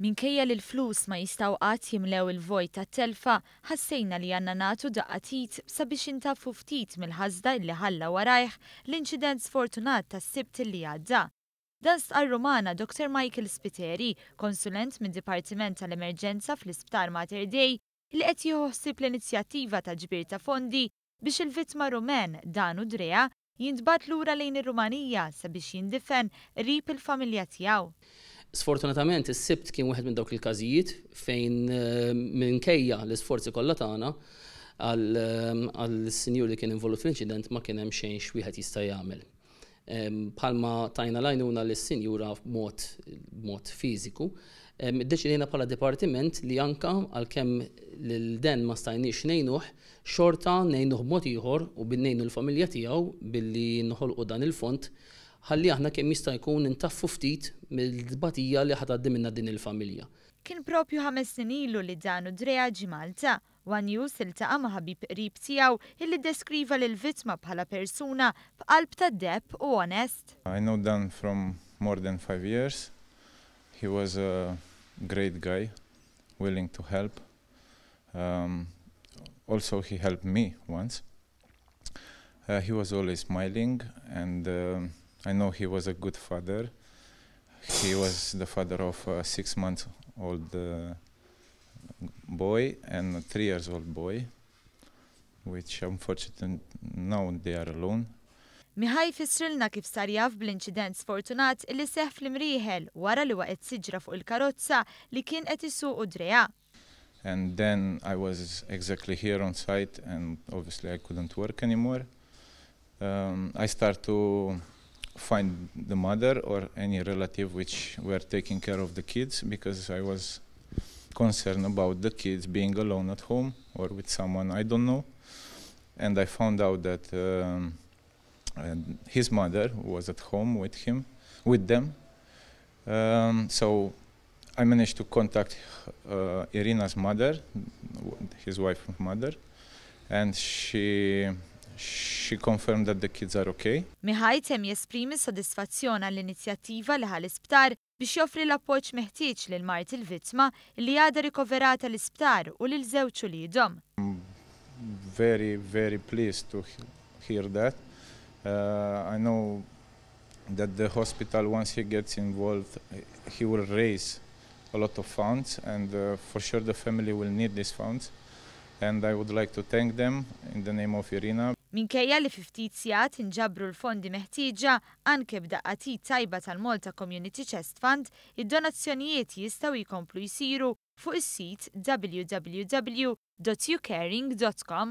Minkejja li l-flus ma jistgħu qatt jimlew il-vojt tat-telfa, ħassejna li għandna nagħtu daqqatit sabiex intaffu ftit mill-ħażda li ħalla warajh l-inċident sfortunat tas-Sibt li għadda. Dan stqarru magħna Dr. Michael Spiteri, konsulent mid-Dipartiment tal-Emerġenza fl-Isptar Mater Dei, li qed jieħu ħsieb l-inizjattiva ta' ġbir ta' fondi biex il-vittma Rumen Dan Udrea jintbagħat lura lejn ir-Rumanija sabiex jindifen qrib il-familja tiegħu. Sfortunatament, is-Sibt kien wieħed minn dawk il-każijiet fejn minkejja l-isforzi kollha tagħna għall-sinjur li kien involut fl-inċident ma kien hemm xejn wieħed jista' jagħmel. Bħalma tajna lajnuna lis-sinjura b'mod fiżiku, iddeċidejna bħala dipartiment li anke għalkemm lil den ma stajniex ngħinuh, xorta ngħinuh b'mod ieħor u ngħinu l-familja tiegħu billi noħolqu dan il-fond ħalli aħna kemm jista' jkun intaffu ftit mill-dbatija li ħatgħaddi minnha din il-familja. Kien propju 5 snin ilu li Dan Udrea ġie Malta. One News iltaqa' ma' ħabib qrib tiegħu illi ddeskriva lill-vittma bħala persuna b'qalb tad-debb u onest. I know Dan from more than 5 years. He was a great guy, willing to help. Also he helped me once. He was always smiling and I know he was a good father. He was the father of a 6-month-old boy and a 3-year-old boy, which unfortunately now they are alone. Miħaj fissrilna kif sar jaf bl-inċident sfortunat li seħħ fl-Imrieħel wara li waqgħet siġra fuq il-karozza li kien qed isuq Udrea. And then I was exactly here on site and obviously I couldn't work anymore. I started to find the mother or any relative which were taking care of the kids because I was concerned about the kids being alone at home or with someone I don't know. And I found out that his mother was at home with them. So I managed to contact Irina's mother, his wife's mother, and she confirmed that the kids are okay. Miħaj tem jesprimi sodisfazzjon għall-inizjattiva li ħall-isptar biex joffri l-appoġġ meħtieġ lil mart il-vittma li għadha rikoverata l-isptar u lil żewġ uliedhom. I'm very, very pleased to hear that. I know that the hospital, once he gets involved, he will raise a lot of funds and for sure the family will need these funds. And I would like to thank them in the name of Irina. Minkejja li fi ftit sigħat inġabru l-fondi meħtieġa anke b'daqqatit tajba tal-Malta Community Chest Fund, id-donazzjonijiet jistgħu jkomplu jsiru fuq is-sit www.youcaring.com.